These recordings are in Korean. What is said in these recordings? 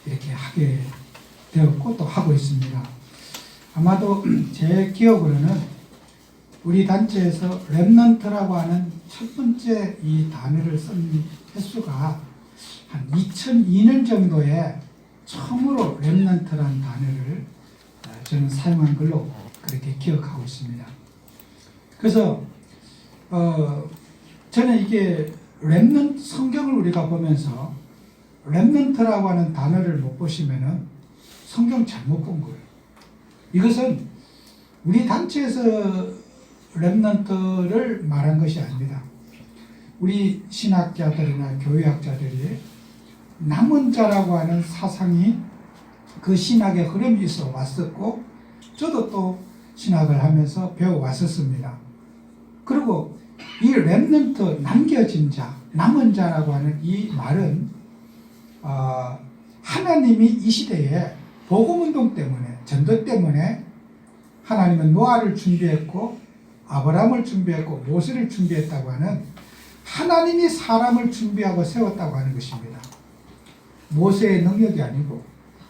이렇게 하게 되었고 또 하고 있습니다. 아마도 제 기억으로는 우리 단체에서 렘넌트라고 하는 첫 번째 이 단어를 쓴 횟수가 한 2002년 정도에 처음으로 렘넌트라는 단어를 저는 사용한 걸로 그렇게 기억하고 있습니다. 그래서 저는 이게 렘넌트 성경을 우리가 보면서 렘넌트라고 하는 단어를 못 보시면은 성경 잘못 본 거예요. 이것은 우리 단체에서 렘넌트를 말한 것이 아닙니다. 우리 신학자들이나 교회학자들이 남은 자라고 하는 사상이 그 신학의 흐름이 있어 왔었고, 저도 또 신학을 하면서 배워왔었습니다. 그리고 이 렘넌트, 남겨진 자, 남은 자라고 하는 이 말은 하나님이 이 시대에 복음운동 때문에, 전도 때문에 하나님은 노아를 준비했고 아브라함을 준비했고 모세를 준비했다고 하는, 하나님이 사람을 준비하고 세웠다고 하는 것입니다. 모세의 능력이 아니고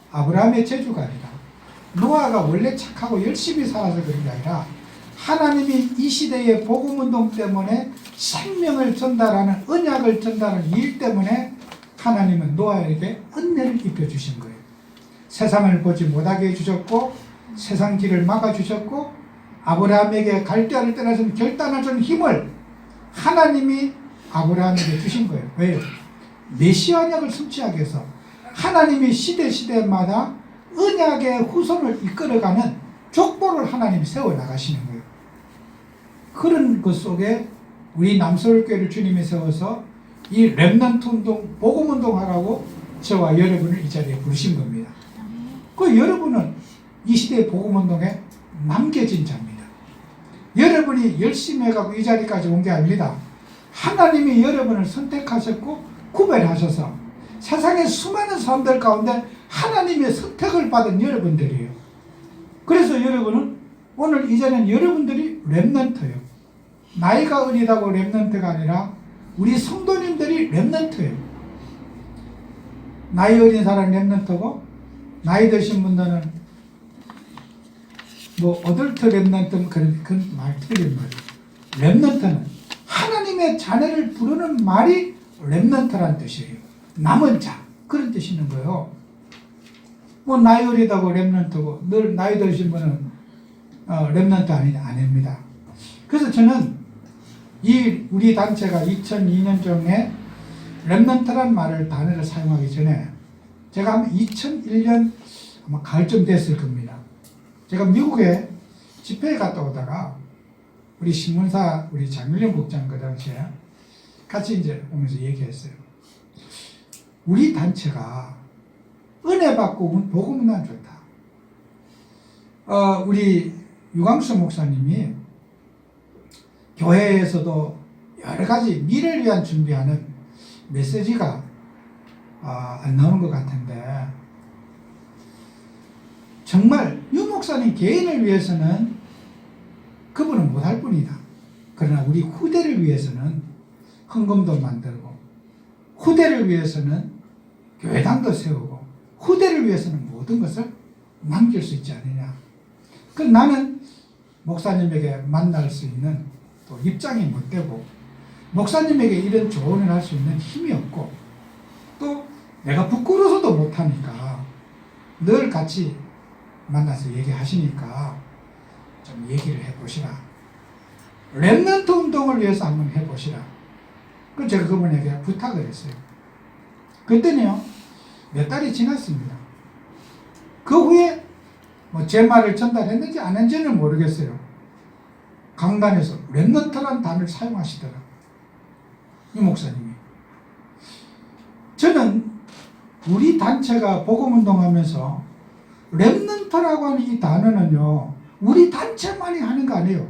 아브라함의 재주가 아니라 노아가 원래 착하고 열심히 살아서 그런 게 아니라 하나님이 이 시대의 복음운동 때문에 생명을 전달하는, 언약을 전달하는 일 때문에 하나님은 노아에게 은혜를 입혀주신 거예요. 세상을 보지 못하게 해주셨고 세상 길을 막아주셨고 아브라함에게 갈대아를 떠나서 결단을 준 힘을 하나님이 아브라함에게 주신 거예요. 왜요? 메시아 언약을 성취하기 위해서 하나님이 시대마다 언약의 후손을 이끌어가는 족보를 하나님이 세워나가시는 거예요. 그런 것 속에 우리 남서울교회를 주님이 세워서 이 렘넌트 운동, 복음 운동하라고 저와 여러분을 이 자리에 부르신 겁니다. 그 여러분은 이 시대의 복음 운동에 남겨진 자입니다. 여러분이 열심히 해가지고 이 자리까지 온 게 아닙니다. 하나님이 여러분을 선택하셨고 구별하셔서 세상의 수많은 사람들 가운데 하나님의 선택을 받은 여러분들이에요. 그래서 여러분은 오늘 이 자리는 여러분들이 렘넌트예요. 나이가 어리다고 렘넌트가 아니라 우리 성도님들이 렘넌트예요. 나이 어린 사람 렘넌트고 나이 드신 분들은 뭐 어덜트 렘넌트 그런 말 틀린 말이에요. 렘넌트는 하나님의 자녀를 부르는 말이 렘넌트란 뜻이에요. 남은 자, 그런 뜻이 있는 거예요. 뭐 나이 어리다고 렘넌트고 늘 나이 드신 분은 렘넌트 아닙니다. 그래서 저는 이 우리 단체가 2002년경에 렘넌트란 말을 단어를 사용하기 전에 제가 아마 2001년 아마 가을쯤 됐을 겁니다. 제가 미국에 집회에 갔다 오다가 우리 신문사 우리 장윤영 국장 그 당시에 같이 이제 오면서 얘기했어요. 우리 단체가 은혜 받고 복음만 좋다. 우리 유광수 목사님이 교회에서도 여러 가지 미래를 위한 준비하는 메시지가 안 나오는 것 같은데, 정말 유 목사님 개인을 위해서는 그분은 못할 뿐이다. 그러나 우리 후대를 위해서는 헌금도 만들고 후대를 위해서는 교회당도 세우고 후대를 위해서는 모든 것을 남길 수 있지 않느냐. 그럼 나는 목사님에게 만날 수 있는 또 입장이 못 되고 목사님에게 이런 조언을 할 수 있는 힘이 없고 또 내가 부끄러워서도 못하니까 늘 같이 만나서 얘기하시니까 좀 얘기를 해보시라. 렘넌트 운동을 위해서 한번 해보시라. 그래서 제가 그분에게 부탁을 했어요. 그랬더니요, 몇 달이 지났습니다. 그 후에 뭐 제 말을 전달했는지 안 했는지는 모르겠어요. 강단에서 렘넌트라는 단어를 사용하시더라. 이 목사님이. 저는 우리 단체가 복음운동하면서 렘넌트라고 하는 이 단어는요, 우리 단체만이 하는 거 아니에요.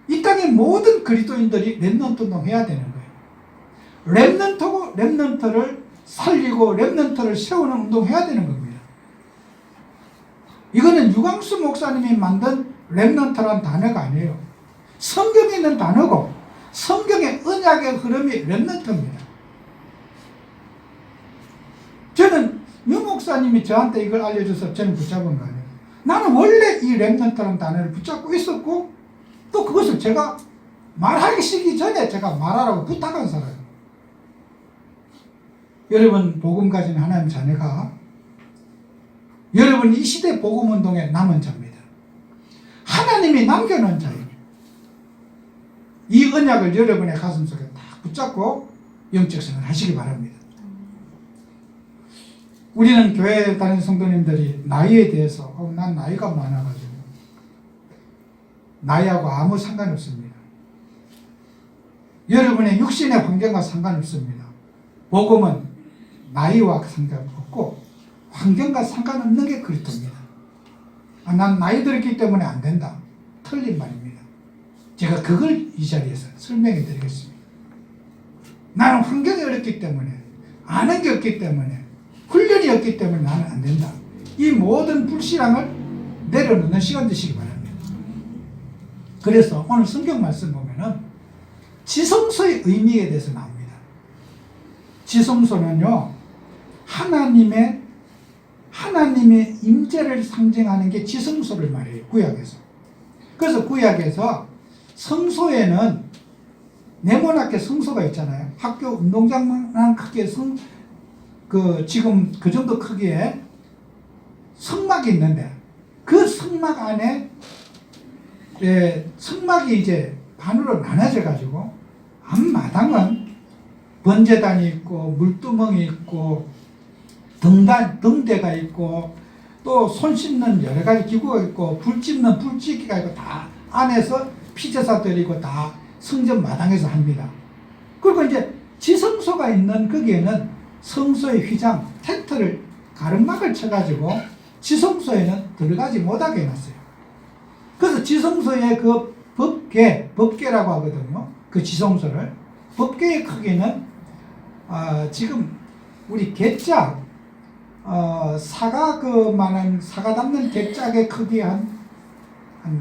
이 땅의 모든 그리스도인들이 렘넌트 운동해야 되는 거예요. 렘넌트고 렘넌트를 살리고 렘넌트를 세우는 운동해야 되는 겁니다. 이거는 유광수 목사님이 만든 렘넌트라는 단어가 아니에요. 성경에 있는 단어고 성경의 언약의 흐름이 렘넌트입니다. 저는 유 목사 목사님이 저한테 이걸 알려줘서 저는 붙잡은 거 아니에요. 나는 원래 이 렘넌트라는 단어를 붙잡고 있었고 또 그것을 제가 말하기 시기 전에 제가 말하라고 부탁한 사람이에요. 여러분 복음 가진 하나님 자녀가 여러분 이 시대 복음운동의 남은 자입니다. 하나님이 남겨놓은 자예요. 이 언약을 여러분의 가슴속에 딱 붙잡고 영적 생활을 하시기 바랍니다. 우리는 교회 다니는 성도님들이 나이에 대해서 난 나이가 많아가지고 나이하고 아무 상관없습니다. 여러분의 육신의 환경과 상관없습니다. 복음은 나이와 상관없고 환경과 상관없는 게 그렇답니다. 난 나이 들었기 때문에 안 된다. 틀린 말입니다. 제가 그걸 이 자리에서 설명해 드리겠습니다. 나는 환경이 어렵기 때문에 아는 게 없기 때문에 훈련이 없기 때문에 나는 안 된다. 이 모든 불신앙을 내려놓는 시간 되시기 바랍니다. 그래서 오늘 성경 말씀 보면은 지성소의 의미에 대해서 나옵니다. 지성소는요, 하나님의 임재를 상징하는 게 지성소를 말해요. 구약에서. 그래서 구약에서 성소에는 네모나게 성소가 있잖아요. 학교 운동장만 크기의 지금 그 정도 크기의 성막이 있는데 그 성막 안에 성막이 이제 반으로 나눠져 가지고 앞마당은 번제단이 있고 물두멍이 있고 등대가 있고 또 손 씻는 여러 가지 기구가 있고 불 찝는 불짓기가 있고 다 안에서 피제사 드리고 다 성전 마당에서 합니다. 그리고 이제 지성소가 있는 거기에는 성소의 휘장, 텐트를 가름막을 쳐가지고 지성소에는 들어가지 못하게 해놨어요. 그래서 지성소의 그 법궤라고 하거든요. 그 지성소를. 법궤의 크기는 지금 우리 개짝 사과 사과 담는 개짝의 크기 한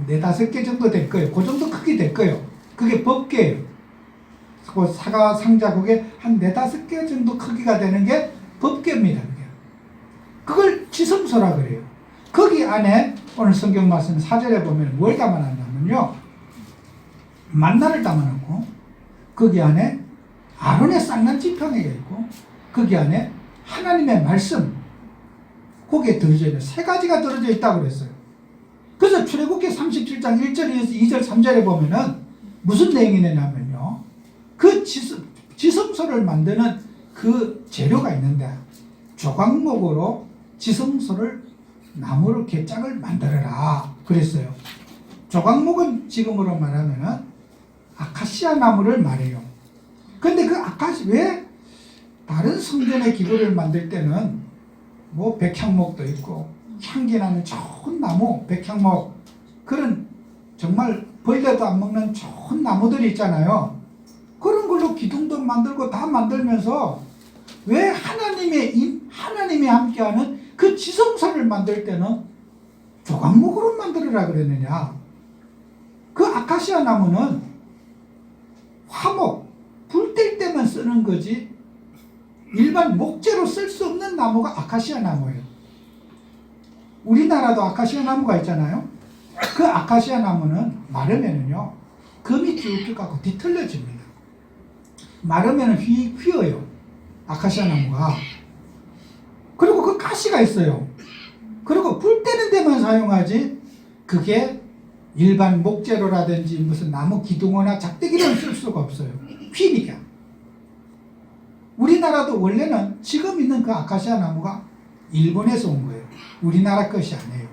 4-5개 정도 될 거예요. 그 정도 크기 될 거예요. 그게 법궤예요. 그 사과 상자 그게 한 4-5개 정도 크기가 되는 게 법궤입니다. 그걸 지성소라 그래요. 거기 안에 오늘 성경 말씀 4절에 보면 뭘 담아놨냐면요. 만나를 담아놓고 거기 안에 아론의 쌍난 지팡이가 있고 거기 안에 하나님의 말씀 거기에 들어져 있는 3가지가 들어져 있다고 그랬어요. 그래서 출애굽기 37장 1절에서 2절 3절에 보면은 무슨 내용이 있냐면요. 그 지성소를 만드는 그 재료가 있는데 조각목으로 지성소를 나무로 개짝을 만들어라 그랬어요. 조각목은 지금으로 말하면은 아카시아 나무를 말해요. 근데 그 왜 다른 성전의 기구를 만들 때는 뭐 백향목도 있고 향기나는 좋은 나무, 백향목 그런 정말 벌레도 안 먹는 좋은 나무들이 있잖아요. 그런 걸로 기둥도 만들고 다 만들면서 왜 하나님이 함께하는 그 지성소를 만들 때는 조각목으로 만들어라 그랬느냐. 그 아카시아 나무는 화목, 불 뗄 때만 쓰는 거지 일반 목재로 쓸 수 없는 나무가 아카시아 나무예요. 우리나라도 아카시아 나무가 있잖아요. 그 아카시아 나무는 마르면은요 금이 쭉쭉 가고 뒤틀려집니다. 마르면은 휘어요. 아카시아 나무가. 그리고 그 가시가 있어요. 그리고 불 때는 데만 사용하지 그게 일반 목재로라든지 무슨 나무 기둥이나 작대기를 쓸 수가 없어요. 휘니까. 우리나라도 원래는 지금 있는 그 아카시아 나무가 일본에서 온 거예요. 우리나라 것이 아니에요.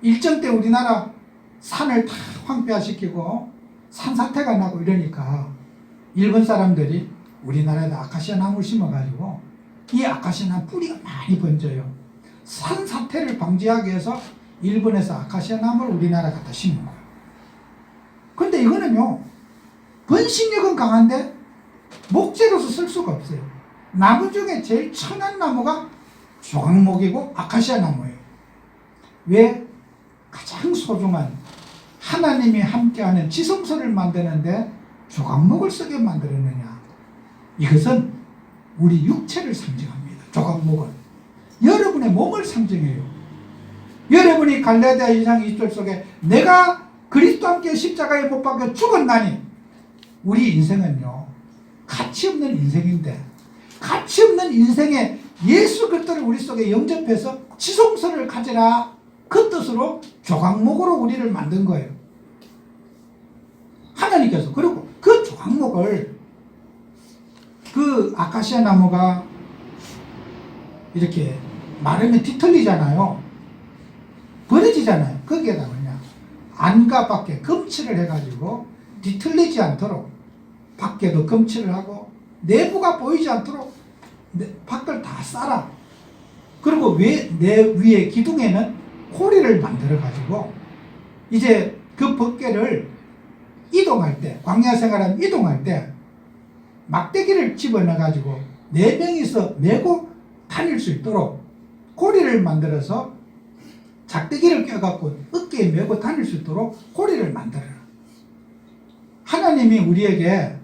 일정 때 우리나라 산을 다 황폐화시키고 산사태가 나고 이러니까 일본 사람들이 우리나라에다 아카시아 나무를 심어가지고 이 아카시아 나무 뿌리가 많이 번져요. 산사태를 방지하기 위해서 일본에서 아카시아 나무를 우리나라 갖다 심은 거예요. 근데 이거는요 번식력은 강한데 목재로서 쓸 수가 없어요. 나무 중에 제일 천한 나무가 조각목이고 아카시아 나무예요. 왜? 가장 소중한 하나님이 함께하는 지성소를 만드는데 조각목을 쓰게 만들었느냐. 이것은 우리 육체를 상징합니다. 조각목은. 여러분 여러분의 몸을 상징해요. 여러분이 갈라디아 2장 20절 속에 내가 그리스도와 함께 십자가에 못 박혀 죽었나니, 우리 인생은요 가치없는 인생인데, 가치없는 인생에 예수 그리스도를 우리 속에 영접해서 지성소를 가지라, 그 뜻으로 조각목으로 우리를 만든 거예요. 하나님께서. 그리고 그 조각목을, 그 아카시아 나무가 이렇게 마르면 뒤틀리잖아요. 버려지잖아요. 거기에다 그냥 안과 밖에 검칠을 해가지고 뒤틀리지 않도록 밖에도 검칠을 하고 내부가 보이지 않도록 밖을 다 쌓아. 그리고 내 위에 기둥에는 고리를 만들어 가지고 이제 그 법궤를 이동할 때, 광야 생활하면 이동할 때 막대기를 집어넣어 가지고 4명이서 메고 다닐 수 있도록 고리를 만들어서 작대기를 껴갖고 어깨에 메고 다닐 수 있도록 고리를 만들어라. 하나님이 우리에게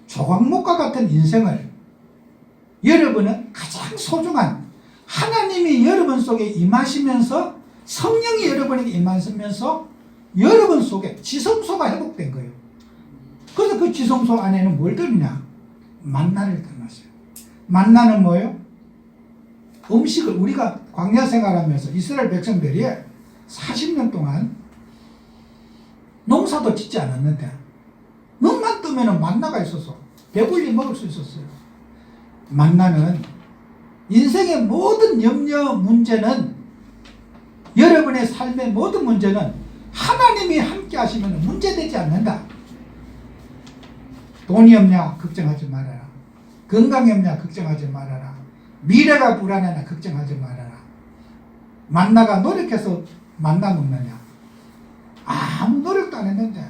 조각목과 같은 인생을, 여러분은 가장 소중한 하나님이 여러분 속에 임하시면서, 성령이 여러분에게 임하시면서 여러분 속에 지성소가 회복된 거예요. 그래서 그 지성소 안에는 뭘 들느냐? 만나를 담았어요. 만나는 뭐예요? 음식을, 우리가 광야 생활하면서 이스라엘 백성들이 40년 동안 농사도 짓지 않았는데 눈만 뜨면 만나가 있어서 배불리 먹을 수 있었어요. 만나는 인생의 모든 염려 문제는, 여러분의 삶의 모든 문제는 하나님이 함께 하시면 문제되지 않는다. 돈이 없냐 걱정하지 말아라. 건강이 없냐 걱정하지 말아라. 미래가 불안하냐 걱정하지 말아라. 만나가 노력해서 만나 먹느냐? 아무 노력도 안 했는데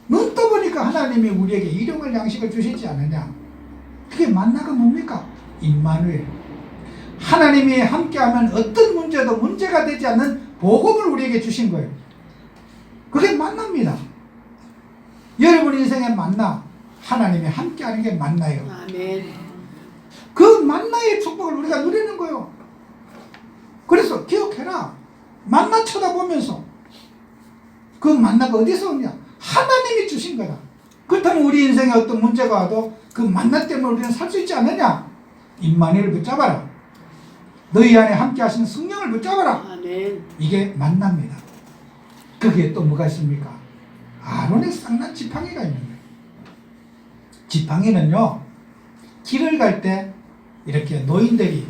눈 떠보니까 하나님이 우리에게 일용할 양식을 주시지 않느냐? 그게 만나가 뭡니까? 임마누엘. 하나님이 함께하면 어떤 문제도 문제가 되지 않는 복음을 우리에게 주신 거예요. 그게 만납니다. 여러분 인생의 만나, 하나님이 함께하는 게 만나예요. 아멘. 그 만나의 축복을 우리가 누리는 거예요. 그래서 기억해라. 만나 쳐다보면서 그 만나가 어디서 오냐? 하나님이 주신 거다. 그렇다면 우리 인생에 어떤 문제가 와도 그 만나 때문에 우리는 살 수 있지 않느냐? 임마누엘을 붙잡아라. 너희 안에 함께 하시는 성령을 붙잡아라. 아멘. 이게 만납니다. 거기에 또 뭐가 있습니까? 아론의 쌍난 지팡이가 있는 거예요. 지팡이는요, 길을 갈 때 이렇게 노인들이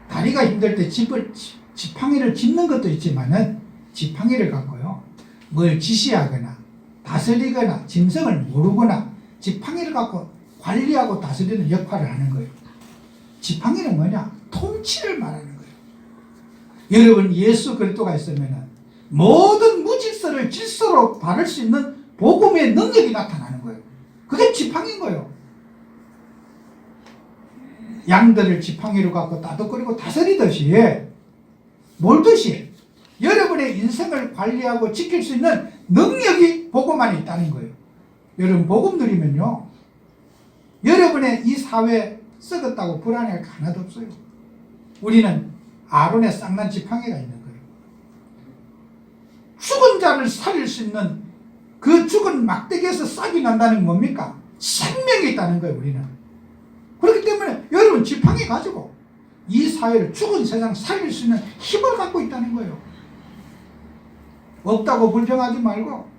다리가 힘들 때 지팡이를 짚는 것도 있지만은, 지팡이를 갖고요 뭘 지시하거나 다스리거나 짐승을 모르거나 지팡이를 갖고 관리하고 다스리는 역할을 하는 거예요. 지팡이는 뭐냐? 통치를 말하는 거예요. 여러분 예수 그리스도가 있으면은 모든 무질서를 질서로 바를 수 있는 복음의 능력이 나타나는 거예요. 그게 지팡이인 거예요. 양들을 지팡이로 갖고 따뜻거리고 다스리듯이, 몰듯이 여러분의 인생을 관리하고 지킬 수 있는 능력이 복음 안에 있다는 거예요. 여러분 복음 누리면요, 여러분의 이 사회 썩었다고 불안해할 거 하나도 없어요. 우리는 아론의 쌍난 지팡이가 있는 거예요. 죽은 자를 살릴 수 있는 그 죽은 막대기에서 싹이 난다는 게 뭡니까? 생명이 있다는 거예요. 우리는. 그렇기 때문에 여러분 지팡이 가지고 이 사회를, 죽은 세상 살릴 수 있는 힘을 갖고 있다는 거예요. 없다고 불평하지 말고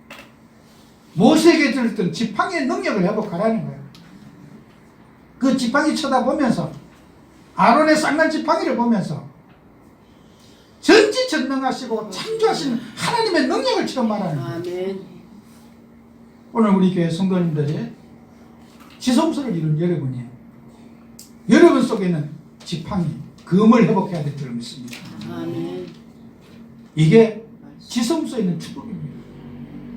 모세에게 들었던 지팡이의 능력을 회복하라는 거예요. 그 지팡이 쳐다보면서, 아론의 쌍난 지팡이를 보면서 전지전능하시고 창조하시는 하나님의 능력을 체험하라는 거예요. 아멘. 오늘 우리 교회 성도님들이 지성소를 이룬 여러분이, 여러분 속에 있는 지팡이, 금을 회복해야 될 줄 믿습니다. 아멘. 이게 지성소에 있는 축복입니다.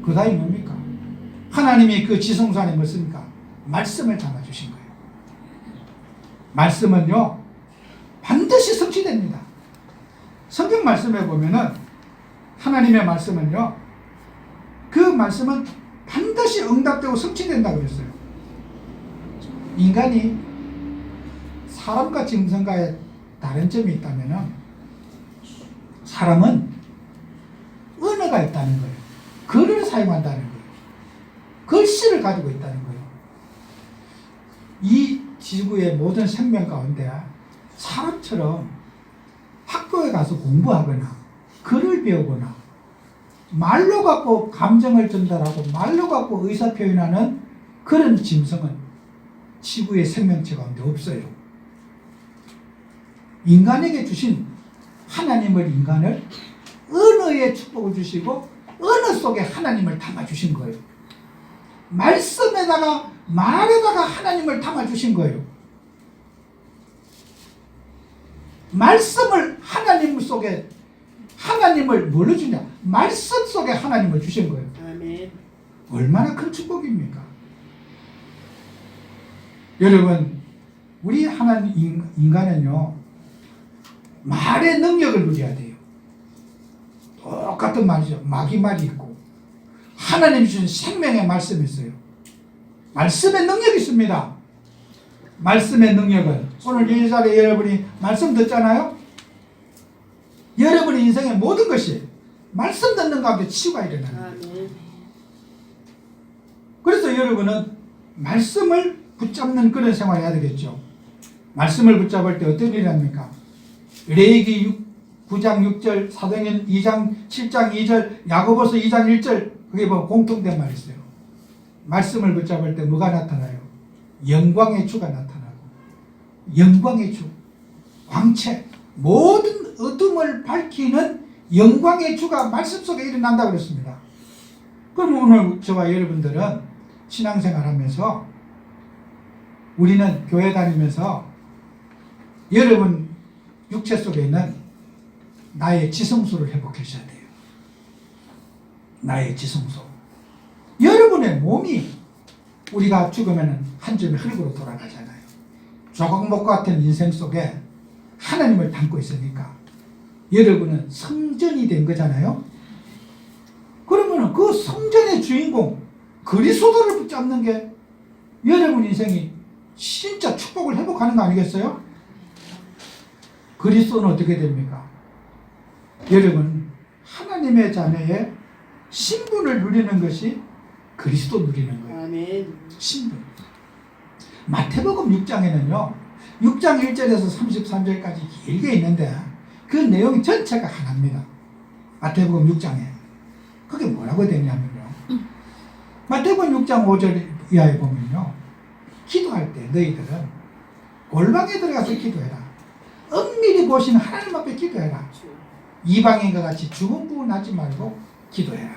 그 다음이 뭡니까? 하나님이 그 지성소 안에 뭐 씁니까? 말씀을 담아주신 거예요. 말씀은요 반드시 성취됩니다. 성경 말씀에 보면은 하나님의 말씀은요, 그 말씀은 반드시 응답되고 성취된다고 그랬어요. 인간이 사람과 짐승과의 다른 점이 있다면은 사람은 언어가 있다는 거예요. 글을 사용한다는 거예요. 글씨를 가지고 있다는 거예요. 이 지구의 모든 생명 가운데 사람처럼 학교에 가서 공부하거나 글을 배우거나 말로 갖고 감정을 전달하고 말로 갖고 의사표현하는 그런 짐승은 지구의 생명체 가운데 없어요. 인간에게 주신 하나님을 인간을 언어에 축복을 주시고 언어 속에 하나님을 담아주신 거예요. 말씀에다가 말에다가 하나님을 담아주신 거예요. 말씀을 하나님 속에 하나님을 뭘로 주냐? 말씀 속에 하나님을 주신 거예요. 아멘. 얼마나 큰 축복입니까? 여러분, 우리 하나님 인간은요 말의 능력을 누려야 돼요. 똑같은 말이죠. 마귀말이 있고 하나님 주신 생명의 말씀이 있어요. 말씀의 능력이 있습니다. 말씀의 능력은 오늘 이 자리에 여러분이 말씀 듣잖아요. 여러분의 인생의 모든 것이 말씀 듣는 가운데 치유가 일어나는 거예요. 그래서 여러분은 말씀을 붙잡는 그런 생활을 해야 되겠죠. 말씀을 붙잡을 때 어떤 일이 합니까? 레위기 9장 6절, 사도행전 2장 7장 2절, 야고보서 2장 1절 그게 뭐 공통된 말이 있어요. 말씀을 붙잡을 때 뭐가 나타나요? 영광의 주가 나타나고 영광의 주, 광채, 모든 어둠을 밝히는 영광의 주가 말씀 속에 일어난다고 그랬습니다. 그럼 오늘 저와 여러분들은 신앙생활하면서 우리는 교회 다니면서 여러분 육체 속에 있는 나의 지성소를 회복하셔야 돼요. 나의 지성소. 여러분의 몸이 우리가 죽으면 한 점의 흙으로 돌아가잖아요. 조각목 같은 인생 속에 하나님을 담고 있으니까 여러분은 성전이 된 거잖아요. 그러면 그 성전의 주인공 그리스도를 붙잡는 게 여러분 인생이 진짜 축복을 회복하는 거 아니겠어요? 그리스도는 어떻게 됩니까? 여러분 하나님의 자녀의 신분을 누리는 것이 그리스도 누리는 거예요. 아멘. 신분. 마태복음 6장에는요 6장 1절에서 33절까지 길게 있는데 그 내용 전체가 하나입니다. 마태복음 6장에 그게 뭐라고 되냐면요 마태복음 6장 5절 이하에 보면요 기도할 때 너희들은 골방에 들어가서 기도해라. 은밀히 보시는 하나님 앞에 기도해라. 이방인과 같이 주문부문하지 말고 기도해라.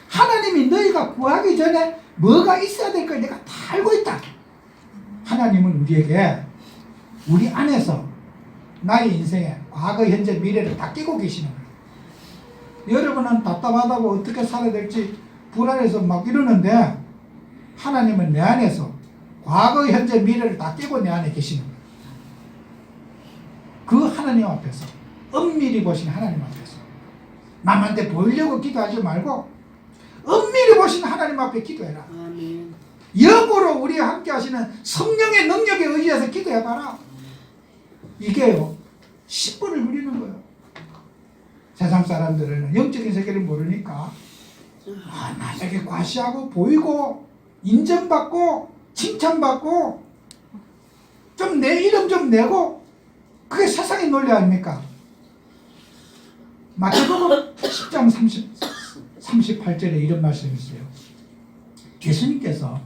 하나님이 너희가 구하기 전에 뭐가 있어야 될 걸 내가 다 알고 있다. 하나님은 우리에게 우리 안에서 나의 인생에 과거, 현재, 미래를 다 끼고 계시는 거예요. 여러분은 답답하다고 어떻게 살아야 될지 불안해서 막 이러는데 하나님은 내 안에서 과거, 현재, 미래를 다 끼고 내 안에 계시는 거예요. 그 하나님 앞에서 은밀히 보시는 하나님 앞에서 남한테 보이려고 기도하지 말고 은밀히 보시는 하나님 앞에 기도해라. 아멘. 역으로 우리와 함께 하시는 성령의 능력에 의지해서 기도해봐라. 이게요 신분을 누리는 거예요. 세상 사람들은 영적인 세계를 모르니까 나에게 과시하고 보이고 인정받고 칭찬받고 좀 내 이름 좀 내고 그게 세상의 논리 아닙니까? 마태복음 10장 38절에 이런 말씀이 있어요. 예수님께서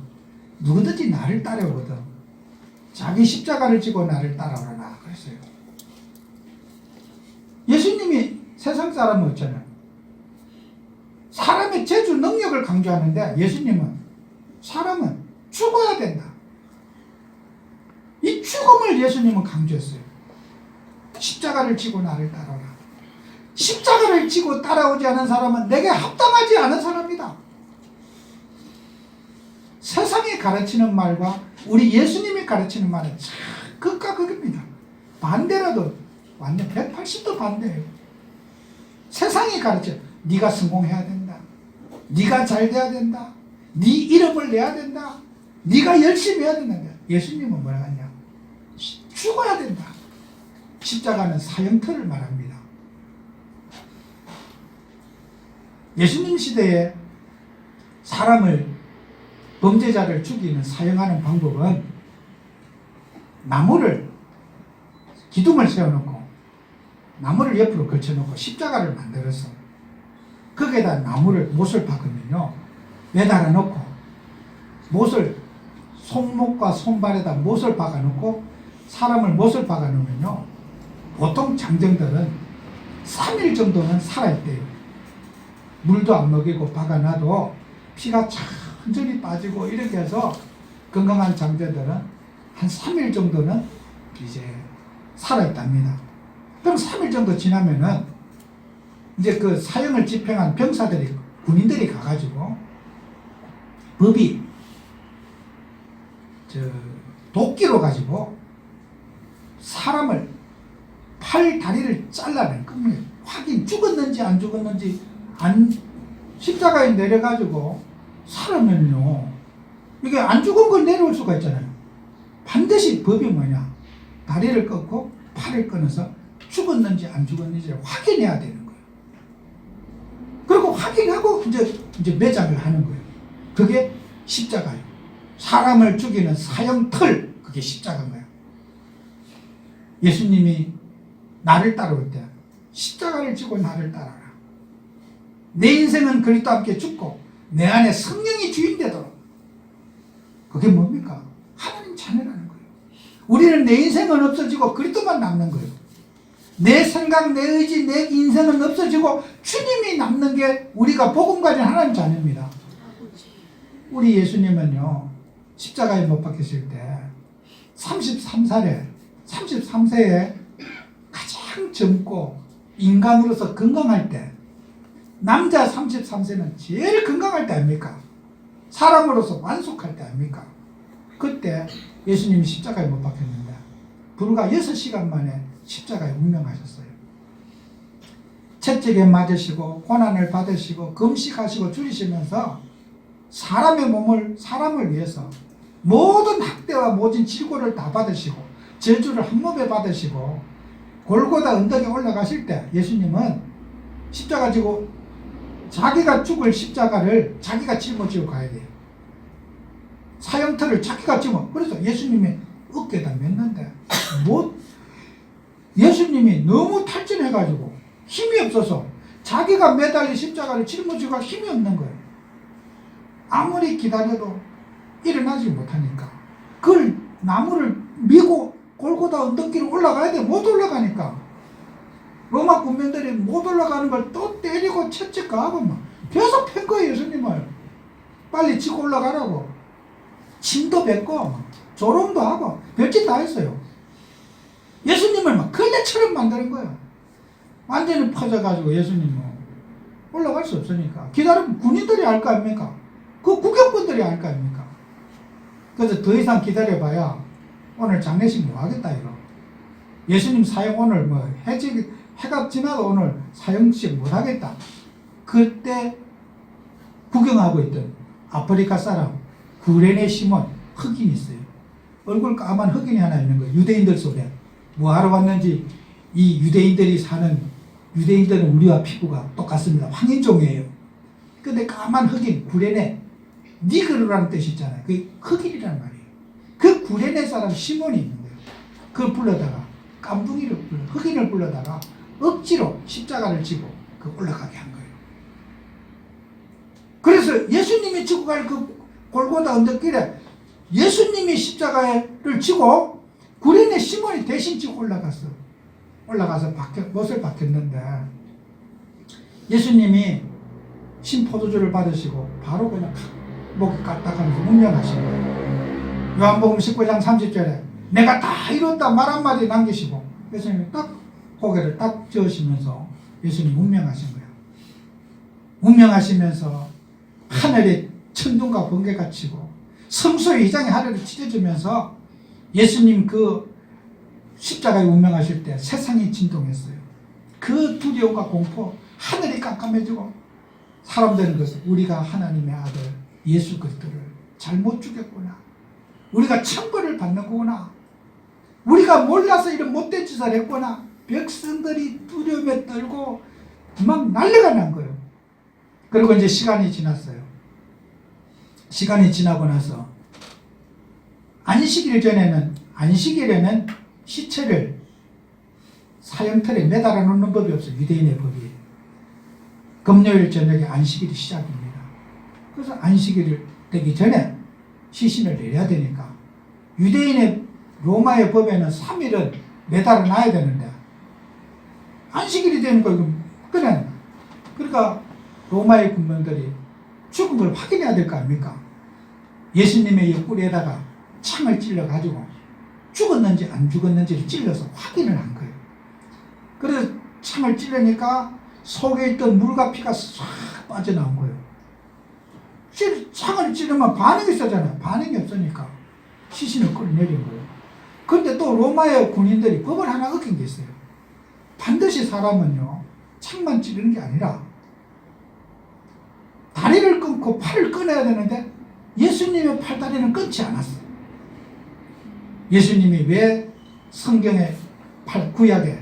누구든지 나를 따라오거든 자기 십자가를 지고 나를 따라오라 그랬어요. 예수님이 세상 사람은 어쩌냐 사람의 재주 능력을 강조하는데 예수님은 사람은 죽어야 된다. 이 죽음을 예수님은 강조했어요. 십자가를 지고 나를 따라오라. 십자가를 지고 따라오지 않은 사람은 내게 합당하지 않은 사람이다. 세상이 가르치는 말과 우리 예수님이 가르치는 말은 참 극과 극입니다. 반대라도 완전 180도 반대예요. 세상이 가르쳐 네가 성공해야 된다. 네가 잘 돼야 된다. 네 이름을 내야 된다. 네가 열심히 해야 된다. 예수님은 뭐라 하냐? 죽어야 된다. 십자가는 사형터를 말합니다. 예수님 시대에 사람을, 범죄자를 죽이는, 사형하는 방법은 나무를, 기둥을 세워놓고 나무를 옆으로 걸쳐놓고 십자가를 만들어서 거기에다 나무를, 못을 박으면요, 매달아 놓고 못을, 손목과 손발에다 못을 박아놓고 사람을 못을 박아놓으면요, 보통 장정들은 3일 정도는 살아있대요. 물도 안 먹이고 박아놔도 피가 천천히 빠지고 이렇게 해서 건강한 장정들은 한 3일 정도는 이제 살아있답니다. 그럼 3일 정도 지나면은 이제 그 사형을 집행한 병사들이, 군인들이 가가지고 법이 도끼로 가지고 사람을 팔, 다리를 잘라낸 겁니다. 확인 죽었는지 안 죽었는지 십자가에 내려가지고 살아면요, 이게 안 죽은 걸 내려올 수가 있잖아요. 반드시 법이 뭐냐, 다리를 끊고 팔을 끊어서 죽었는지 안 죽었는지 확인해야 되는 거예요. 그리고 확인하고 이제 매장을 하는 거예요. 그게 십자가예요. 사람을 죽이는 사형틀, 그게 십자가인 거예요. 예수님이 나를 따라올 때 십자가를 지고 나를 따라라. 내 인생은 그리스도와 함께 죽고 내 안에 성령이 주인 되도록. 그게 뭡니까? 하나님 자녀라는 거예요. 우리는 내 인생은 없어지고 그리스도만 남는 거예요. 내 생각, 내 의지, 내 인생은 없어지고 주님이 남는 게 우리가 복음 가진 하나님 자녀입니다. 우리 예수님은요, 십자가에 못 박히실 때 33세에 가장 젊고 인간으로서 건강할 때, 남자 33세는 제일 건강할 때 아닙니까? 사람으로서 완숙할 때 아닙니까? 그때 예수님이 십자가에 못 박혔는데 불과 6시간 만에 십자가에 운명하셨어요. 채찍에 맞으시고 고난을 받으시고 금식하시고 줄이시면서 사람을 위해서 모든 학대와 모진 질고를 다 받으시고 저주를 한 몸에 받으시고 골고다 언덕에 올라가실 때 예수님은 십자가 지고 자기가 죽을 십자가를 자기가 짊어지고 가야 돼요. 사형틀을 자기가 짊어. 그래서 예수님이 어깨에다 맸는데 예수님이 너무 탈진해가지고 힘이 없어서 자기가 매달린 십자가를 짊어지고 힘이 없는 거예요. 아무리 기다려도 일어나지 못하니까 그걸 나무를 미고 골고다 언덕길을 올라가야 돼. 못 올라가니까 로마 군병들이 못 올라가는 걸 또 때리고 채찍가하고 막 계속 팬 거예요. 예수님을 빨리 지고 올라가라고. 침도 뱉고 조롱도 하고 별짓 다 했어요. 예수님을 막 걸레처럼 만드는 거예요. 완전히 퍼져가지고 예수님은 올라갈 수 없으니까 기다리면 군인들이 알 거 아닙니까? 그 구경꾼들이 알 거 아닙니까? 그래서 더 이상 기다려봐야 오늘 장례식 뭐 하겠다 이거. 예수님 사형 오늘 해가 지나도 오늘 사형식 못 하겠다. 그때 구경하고 있던 아프리카 사람 구레네 시몬, 흑인이 있어요. 얼굴 까만 흑인이 하나 있는 거예요. 유대인들 속에 뭐 하러 왔는지, 이 유대인들은 우리와 피부가 똑같습니다. 황인종이에요. 근데 까만 흑인 구레네, 니그르라는 뜻이 있잖아요. 그 흑인이란 말이에요. 그 구레네 사람 시몬이 있는 거예요. 그걸 불러다가 흑인을 불러다가 억지로 십자가를 지고 올라가게 한 거예요. 그래서 예수님이 지고 갈 그 골고다 언덕길에 예수님이 십자가를 지고 구레네 시몬이 대신 지고 올라가서 못을 박혔는데 예수님이 신포도주를 받으시고 바로 그냥 목에 까딱하면서 운명하신 거예요. 요한복음 19장 30절에 내가 다 이뤘다 말 한마디 남기시고 예수님이 딱 고개를 딱 저으시면서 예수님 운명하신 거예요. 운명하시면서 하늘에 천둥과 번개가 치고 성소의 휘장이 하늘을 찢어지면서 예수님 그 십자가에 운명하실 때 세상이 진동했어요. 그 두려움과 공포, 하늘이 깜깜해지고 사람들은 그래서 우리가 하나님의 아들 예수 그리스도를 잘못 죽였구나. 우리가 천벌을 받는 거구나. 우리가 몰라서 이런 못된 짓을 했구나. 백성들이 두려움에 떨고 막 난리가 난 거예요. 그리고 이제 시간이 지났어요. 시간이 지나고 나서 안식일에는 시체를 사형틀에 매달아 놓는 법이 없어요. 유대인의 법이. 금요일 저녁에 안식일이 시작입니다. 그래서 안식일 되기 전에 시신을 내려야 되니까 유대인의 로마의 법에는 3일은 매달아 놔야 되는데 안식일이 되니까 그냥 그러니까 로마의 군병들이 죽은 걸 확인해야 될 거 아닙니까? 예수님의 옆구리에다가 창을 찔러가지고 죽었는지 안 죽었는지를 찔러서 확인을 한 거예요. 그래서 창을 찔르니까 속에 있던 물과 피가 싹 빠져나온 거예요. 창을 찌르면 반응이 있었잖아요. 반응이 없으니까 시신을 끌어내린 거예요. 그런데 또 로마의 군인들이 법을 하나 어긴 게 있어요. 반드시 사람은요, 창만 찌르는 게 아니라 다리를 끊고 팔을 끊어야 되는데 예수님의 팔다리는 끊지 않았어요. 예수님이 왜 성경의 구약에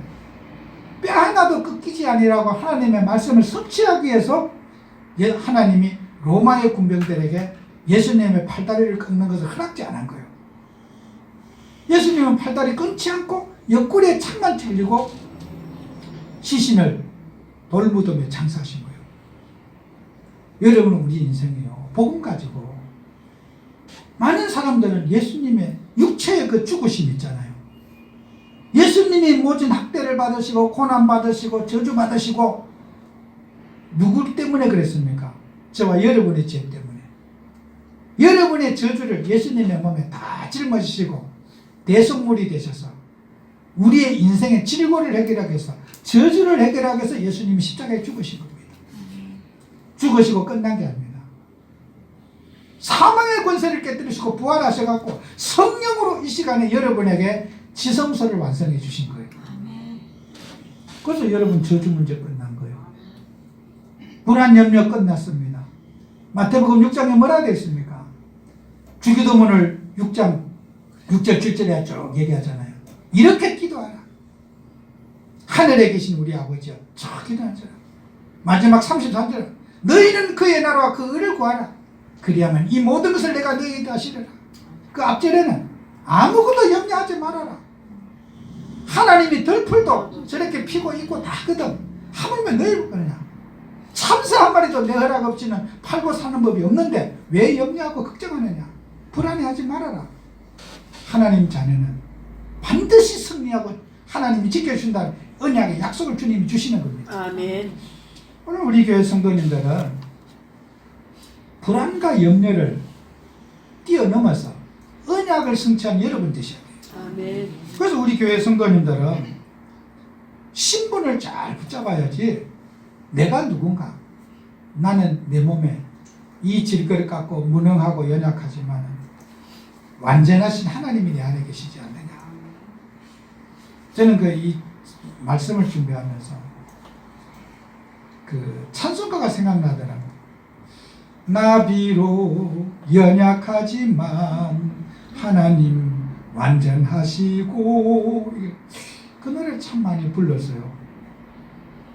뼈 하나도 끊기지 아니라고 하나님의 말씀을 성취하기 위해서 하나님이 로마의 군병들에게 예수님의 팔다리를 끊는 것을 허락지 않은 거예요. 예수님은 팔다리 끊지 않고 옆구리에 창만 찔리고 시신을 돌무덤에 장사하신 거예요. 여러분은 우리 인생이요, 복음 가지고 많은 사람들은 예수님의 육체의 그 죽으심 있잖아요. 예수님이 모진 학대를 받으시고 고난 받으시고 저주 받으시고 누구 때문에 그랬습니까? 저와 여러분의 죄 때문에. 여러분의 저주를 예수님의 몸에 다 짊어지시고 대속물이 되셔서 우리의 인생의 질고를 해결하기 위해서, 저주를 해결하기 위해서 예수님이 십자가에 죽으신 겁니다. 죽으시고 끝난 게 아닙니다. 사망의 권세를 깨뜨리시고 부활하셔갖고 성령으로 이 시간에 여러분에게 지성소를 완성해 주신 거예요. 그래서 여러분 저주 문제 끝난 거예요. 불안 염려 끝났습니다. 마태복음 6장에 뭐라 되어 있습니까? 주기도문을 6장 6절 7절에 쭉 얘기하잖아요. 이렇게 기도하라. 하늘에 계신 우리 아버지여, 저 기도하잖아. 마지막 33절, 너희는 그의 나라와 그 의를 구하라. 그리하면 이 모든 것을 내가 너희에게 하시리라. 그 앞절에는 아무것도 염려하지 말아라. 하나님이 들풀도 저렇게 피고 있고 다 하거든. 하물며 너희를 그러냐. 참사 한 마리도 내 허락 없이는 팔고 사는 법이 없는데 왜 염려하고 걱정하느냐. 불안해하지 말아라. 하나님 자녀는 반드시 승리하고 하나님이 지켜준다는 언약의 약속을 주님이 주시는 겁니다. 아멘. 오늘 우리 교회 성도님들은 불안과 염려를 뛰어넘어서 언약을 성취한 여러분 되셔야 돼요. 아멘. 그래서 우리 교회 성도님들은 신분을 잘 붙잡아야지. 내가 누군가, 나는 내 몸에 이 질거를 갖고 무능하고 연약하지만 완전하신 하나님이 내 안에 계시지 않느냐. 저는 이 말씀을 준비하면서 그 찬송가가 생각나더라고요. 나비로 연약하지만 하나님 완전하시고, 그 노래를 참 많이 불렀어요.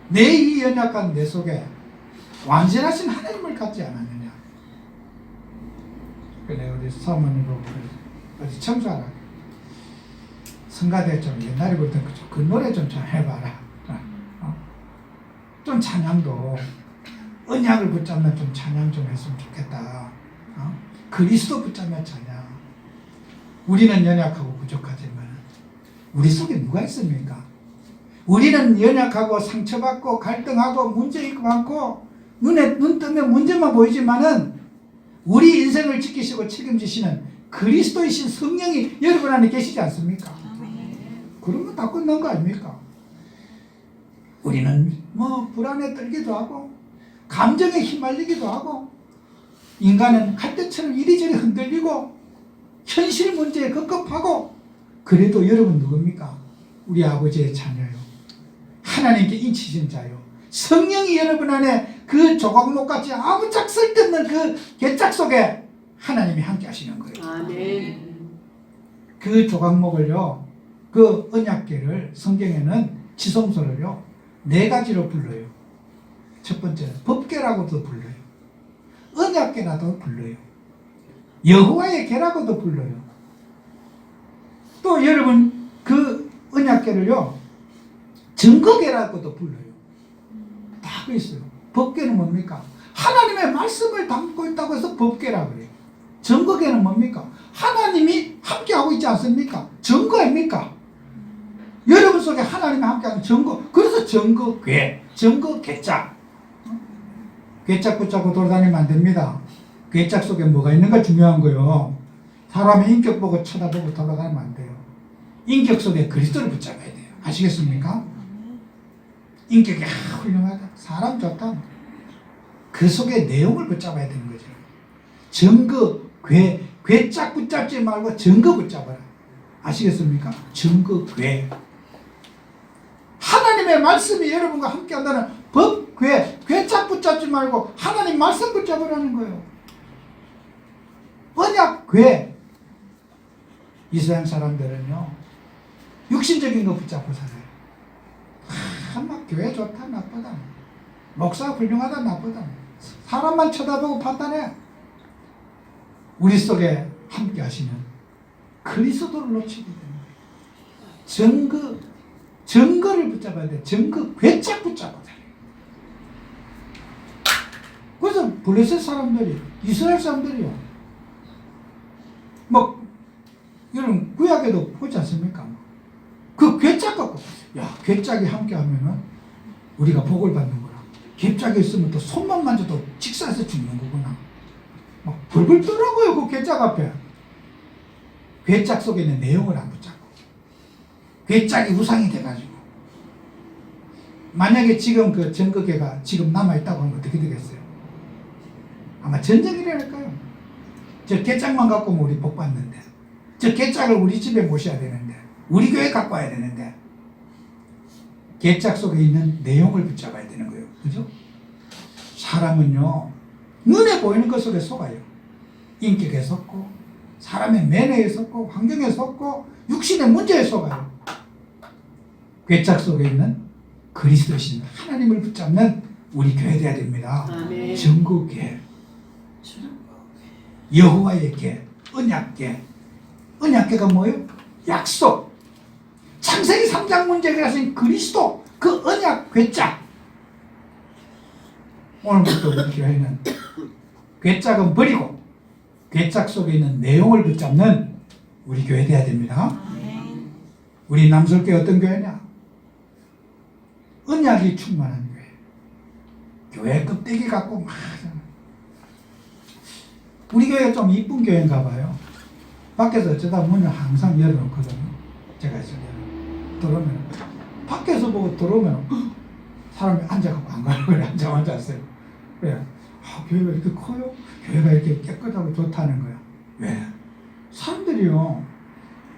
내 이 연약한 내 속에 완전하신 하나님을 갖지 않았느냐. 그래 우리 사모님으로 어디 청소하라. 성가대 좀 옛날에부터 그 노래 좀 해봐라. 좀 찬양도 언약을 붙잡는 좀 찬양 좀 했으면 좋겠다. 그리스도 붙잡는 찬양. 우리는 연약하고 부족하지만 우리 속에 누가 있습니까? 우리는 연약하고 상처받고 갈등하고 문제 많고 눈 뜨면 문제만 보이지만은 우리 인생을 지키시고 책임지시는 그리스도이신 성령이 여러분 안에 계시지 않습니까? 그러면 다 끝난 거 아닙니까? 우리는 불안에 떨기도 하고 감정에 휘말리기도 하고 인간은 갈대처럼 이리저리 흔들리고 현실 문제에 급급하고, 그래도 여러분 누굽니까? 우리 아버지의 자녀요. 하나님께 인치신 자요. 성령이 여러분 안에 그 조각목같이 아무짝 쓸데없는 그 개짝 속에 하나님이 함께 하시는 거예요. 아멘. 그 조각목을요, 그 언약궤를 성경에는 지성소를요 4가지로 불러요. 첫 번째 법궤라고도 불러요. 언약궤라도 불러요. 여호와의 궤라고도 불러요. 또 여러분 그 언약궤를요 증거궤라고도 불러요. 다 있어요. 법궤는 뭡니까? 하나님의 말씀을 담고 있다고 해서 법궤라고 그래요. 증거궤는 뭡니까? 하나님이 함께하고 있지 않습니까? 증거입니까? 여러분 속에 하나님이 함께하는 증거. 그래서 증거궤, 증거궤짝. 괴짝 붙잡고 돌아다니면 안 됩니다. 괴짝 속에 뭐가 있는가 중요한 거요. 사람의 인격 보고 쳐다보고 돌아다니면 안 돼요. 인격 속에 그리스도를 붙잡아야 돼요. 아시겠습니까? 인격이 훌륭하다. 사람 좋다. 그 속에 내용을 붙잡아야 되는 거죠. 증거, 괴짝 붙잡지 말고 증거 붙잡아라. 아시겠습니까? 증거, 괴. 하나님의 말씀이 여러분과 함께 한다는 법, 괴짝 붙잡지 말고 하나님 말씀 붙잡으라는 거예요. 언약, 괴. 이스라엘 사람들은요, 육신적인 거 붙잡고 살아요. 막 교회 좋다, 나쁘다. 목사 훌륭하다, 나쁘다. 사람만 쳐다보고 판단해. 우리 속에 함께 하시는 그리스도를 놓치게 되는 거예요. 증거를 붙잡아야 돼. 증거, 괴짝 붙잡고 살아요. 그래서 블레셋 사람들이, 이스라엘 사람들이요. 여러분, 구약에도 보지 않습니까? 그 괴짝 갖고, 야, 괴짝이 함께 하면은 우리가 복을 받는 거라. 괴짝이 있으면 또 손만 만져도 직사해서 죽는 거구나. 막 벌벌 떠라고요, 그 괴짝 앞에. 괴짝 속에 있는 내용을 안 붙잡고. 괴짝이 우상이 돼가지고. 만약에 지금 그 증거궤가 지금 남아있다고 하면 어떻게 되겠어요? 아마 전쟁이랄까요? 저 괴짝만 갖고 우리 복 받는데, 저 괴짝을 우리 집에 모셔야 되는데, 우리 교회 갖고 와야 되는데, 괴짝 속에 있는 내용을 붙잡아야 되는 거예요. 그죠? 사람은요, 눈에 보이는 것 속에 속아요. 인격에 속고, 사람의 매너에 속고, 환경에 속고, 육신의 문제에 속아요. 괴짝 속에 있는 그리스도신 하나님을 붙잡는 우리 교회 되어야 됩니다. 증거궤, 여호와의 궤, 언약궤. 언약궤가 뭐예요? 약속. 창세기 3장 문제가 가진 그리스도, 그 언약 괴짝. 오늘부터 우리 교회는 괴짝은 버리고 괴짝 속에 있는 내용을 붙잡는 우리 교회 되어야 됩니다. 우리 남설교회 어떤 교회냐? 언약이 충만한 교회. 교회 껍데기 갖고 막 우리 교회가 좀 이쁜 교회인가 봐요. 밖에서 어쩌다 문을 항상 열어놓거든요. 제가 있을 때는 들어오면 밖에서 보고 들어오면 사람이 앉아갖고 안 가는 거예요. 앉았어요. 왜? 교회가 이렇게 커요? 교회가 이렇게 깨끗하고 좋다는 거야. 왜? 사람들이요,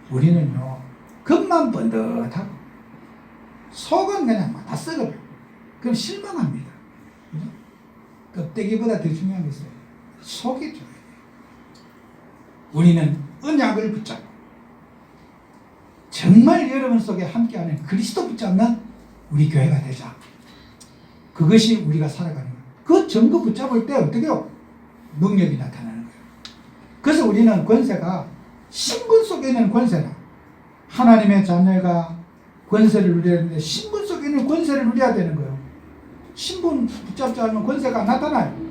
우리는요, 겉만 번듯하고 속은 그냥 막 다 썩어요. 그럼 실망합니다. 그죠? 껍데기보다 더 중요한 게 있어요. 속이 좋아요. 우리는 언약을 붙잡고 정말 여러분 속에 함께하는 그리스도 붙잡는 우리 교회가 되자. 그것이 우리가 살아가는 거예요. 그 증거 붙잡을 때 어떻게 해요? 능력이 나타나는 거예요. 그래서 우리는 권세가 신분 속에 있는 권세라. 하나님의 자녀가 권세를 누려야 되는데 신분 속에 있는 권세를 누려야 되는 거예요. 신분 붙잡지 않으면 권세가 안 나타나요.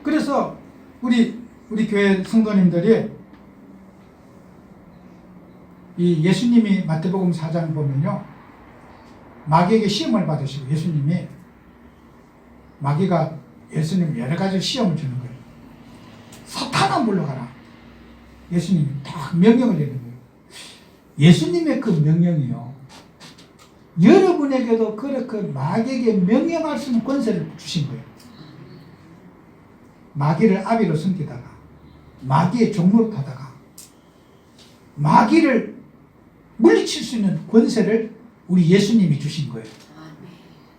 그래서 우리 교회 성도님들이 이 예수님이 마태복음 4장 보면요, 마귀에게 시험을 받으시고 예수님이 마귀가 예수님 여러 가지 시험을 주는 거예요. 사탄아 물러가라. 예수님이 딱 명령을 내는 거예요. 예수님의 그 명령이요, 여러분에게도 그렇게 마귀에게 명령할 수 있는 권세를 주신 거예요. 마귀를 아비로 섬기다가 마귀의 종로로 타다가 마귀를 물리칠 수 있는 권세를 우리 예수님이 주신 거예요.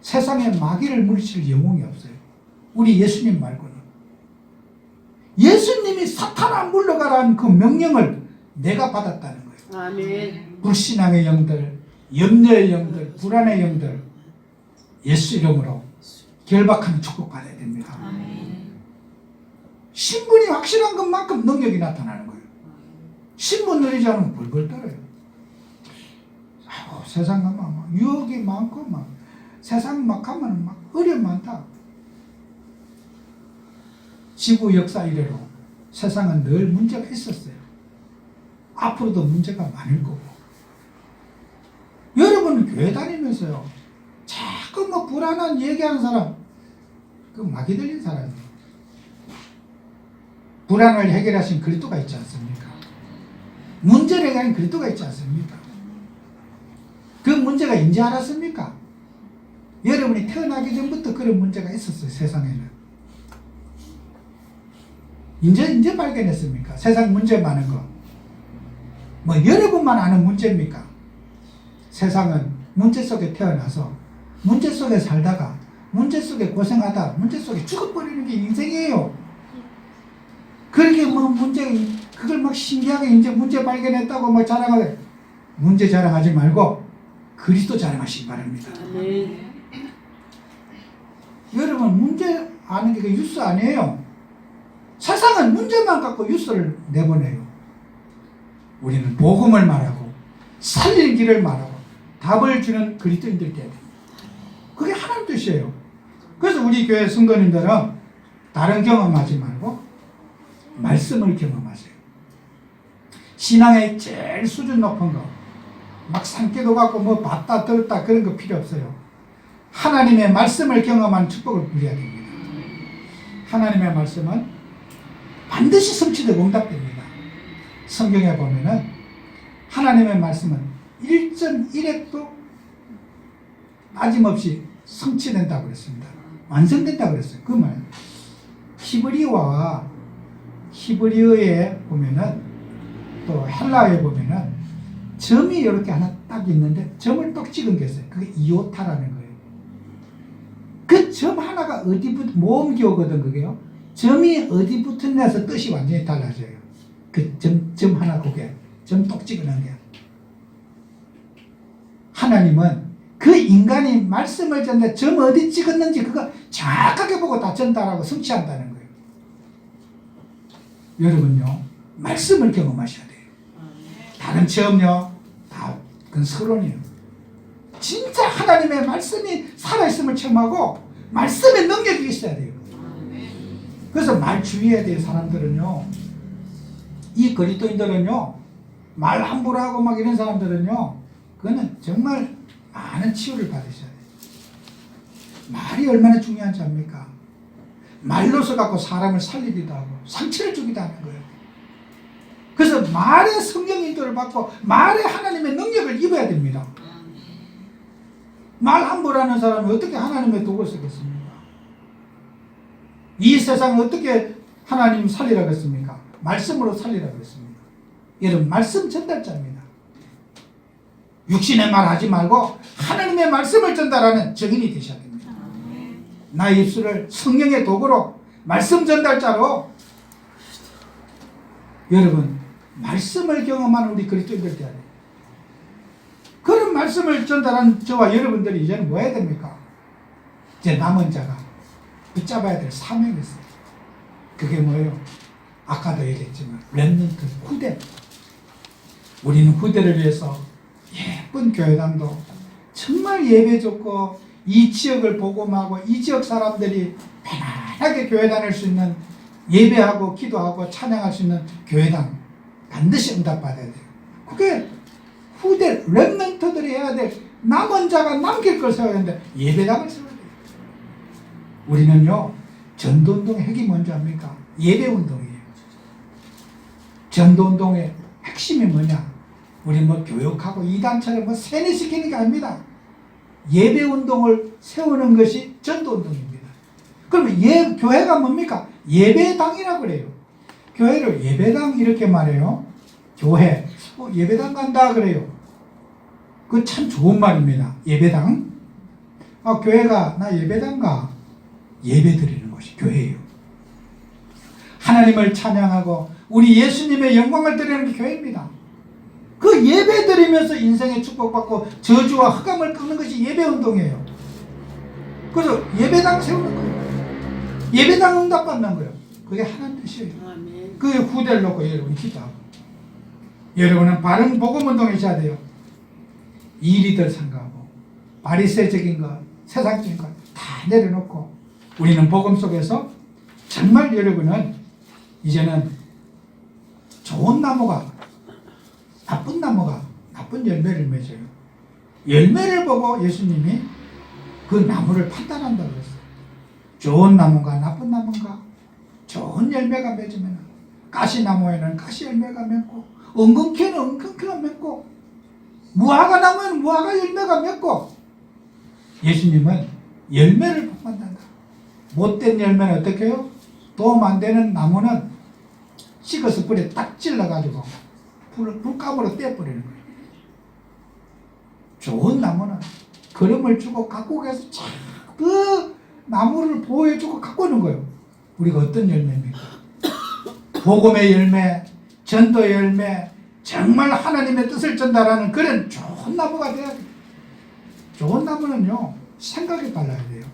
세상에 마귀를 물리칠 영웅이 없어요. 우리 예수님 말고는. 예수님이 사탄아 물러가라는 그 명령을 내가 받았다는 거예요. 아멘. 불신앙의 영들, 염려의 영들, 불안의 영들 예수 이름으로 결박하는 축복받아야 됩니다. 신분이 확실한 것만큼 능력이 나타나는 거예요. 신분 누리지 않으면 벌벌 떨어요. 아이고, 세상 가면 막 유혹이 많고 막 세상 막 가면 막 어려움 많다. 지구 역사 이래로 세상은 늘 문제가 있었어요. 앞으로도 문제가 많을 거고. 여러분은 교회 다니면서요, 자꾸 뭐 불안한 얘기하는 사람, 그 마귀 들린 사람이에요. 불안을 해결하신 그리스도가 있지 않습니까? 문제를 해결하는 그리스도가 있지 않습니까? 그 문제가 인지 알았습니까? 여러분이 태어나기 전부터 그런 문제가 있었어요, 세상에는. 이제 발견했습니까? 세상 문제 많은 거. 뭐 여러분만 아는 문제입니까? 세상은 문제 속에 태어나서 문제 속에 살다가 문제 속에 고생하다 문제 속에 죽어버리는 게 인생이에요. 그렇게 뭐 그걸 막 신기하게 이제 문제 발견했다고 뭐 자랑하래. 문제 자랑하지 말고 그리스도 자랑하시기 바랍니다. 여러분, 문제 아는 게 뉴스 아니에요. 세상은 문제만 갖고 뉴스를 내보내요. 우리는 복음을 말하고 살릴 길을 말하고 답을 주는 그리스도인들이 돼야 됩니다. 그게 하나님 뜻이에요. 그래서 우리 교회 성도님들은 다른 경험하지 말고 말씀을 경험하세요. 신앙의 제일 수준 높은 거, 막 산기도 갖고 뭐 봤다 들었다 그런 거 필요 없어요. 하나님의 말씀을 경험한 축복을 누려야 됩니다. 하나님의 말씀은 반드시 성취되고 응답됩니다. 성경에 보면은 하나님의 말씀은 1.1획도 빠짐없이 성취된다고 그랬습니다. 완성된다고 그랬어요. 그 말. 히브리어에 보면은 또 헬라어에 보면은 점이 이렇게 하나 딱 있는데 점을 똑 찍은 게 있어요. 그게 이오타라는 거예요. 그 점 하나가 어디 모음기호거든, 그게요. 점이 어디 붙었냐에서 뜻이 완전히 달라져요. 그 점 하나, 그게 점 똑 찍어놓은 게. 하나님은 그 인간이 말씀을 전해 점 어디 찍었는지 그거 정확하게 보고 다 전달하고 성취한다는 거예요. 여러분요, 말씀을 경험하셔야 돼요. 다른 체험요, 다 그건 서론이에요. 진짜 하나님의 말씀이 살아있음을 체험하고 말씀의 능력이 있어야 돼요. 그래서 말 주의해야 돼요. 사람들은요, 이 그리스도인들은요, 말 함부로 하고 막 이런 사람들은요, 그거는 정말 많은 치유를 받으셔야 돼요. 말이 얼마나 중요한지 압니까? 말로서 갖고 사람을 살리기도 하고 상처를 주기도 하는 거예요. 그래서 말의 성령 인도를 받고 말의 하나님의 능력을 입어야 됩니다. 말 함부로 하는 사람이 어떻게 하나님의 도구를 쓰겠습니까? 이 세상을 어떻게 하나님 살리라고 했습니까? 말씀으로 살리라고 했습니다. 여러분, 말씀 전달자입니다. 육신의 말 하지 말고 하나님의 말씀을 전달하는 증인이 되셔야 됩니다. 나의 입술을 성령의 도구로, 말씀 전달자로, 여러분, 말씀을 경험하는 우리 그리스도인들 되어야 돼요. 그런 말씀을 전달한 저와 여러분들이 이제는 뭐 해야 됩니까? 이제 남은 자가 붙잡아야 될 사명이 있어요. 그게 뭐예요? 아까도 얘기했지만 렘넌트, 후대. 우리는 후대를 위해서 예쁜 교회당도 정말 예배 좋고 이 지역을 복음하고 이 지역 사람들이 편안하게 교회 다닐 수 있는, 예배하고 기도하고 찬양할 수 있는 교회당 반드시 응답받아야 돼요. 그게 후대 렘넌트들이 해야 될, 남은 자가 남길 걸 세워야 되는데 예배당을 세워야 돼요. 우리는요, 전도운동의 핵이 뭔지 압니까? 예배운동이에요. 전도운동의 핵심이 뭐냐? 우리 뭐 교육하고 이단처럼 뭐 세뇌시키는 게 아닙니다. 예배운동을 세우는 것이 전도운동입니다. 그러면 교회가 뭡니까? 예배당이라고 그래요. 교회를 예배당 이렇게 말해요. 교회, 예배당 간다 그래요. 그거 참 좋은 말입니다. 예배당. 교회가 나 예배당 가. 예배 드리는 것이 교회예요. 하나님을 찬양하고 우리 예수님의 영광을 드리는 게 교회입니다. 그 예배 드리면서 인생의 축복받고 저주와 흑암을 꺾는 것이 예배운동이에요. 그래서 예배당 세우는 거예요. 예배당 응답받는 거예요. 그게 하나님 뜻이에요. 아멘. 그 후대를 놓고 여러분이 기도하고, 여러분은 바른 복음운동에 있어야 돼요. 이리들 생각하고 바리새적인 것, 세상적인 것 다 내려놓고 우리는 복음 속에서 정말 여러분은 이제는 좋은 나무가 나쁜 나무가 나쁜 열매를 맺어요. 열매를 보고 예수님이 그 나무를 판단한다고 했어요. 좋은 나무가 나쁜 나무인가? 좋은 열매가 맺으면 가시나무에는 가시 열매가 맺고, 엉겅퀴는 엉겅퀴가 맺고, 무화과 나무에는 무화과 열매가 맺고, 예수님은 열매를 판단한다. 못된 열매는 어떻게 해요? 도움 안 되는 나무는 찍어서 불에 딱 찔러가지고 불감으로 떼어버리는 거예요. 좋은 나무는 걸음을 주고 갖고 가서 그 나무를 보호해주고 갖고 오는 거예요. 우리가 어떤 열매입니까? 복음의 열매, 전도의 열매, 정말 하나님의 뜻을 전달하는 그런 좋은 나무가 돼야 돼요. 좋은 나무는요, 생각이 달라야 돼요.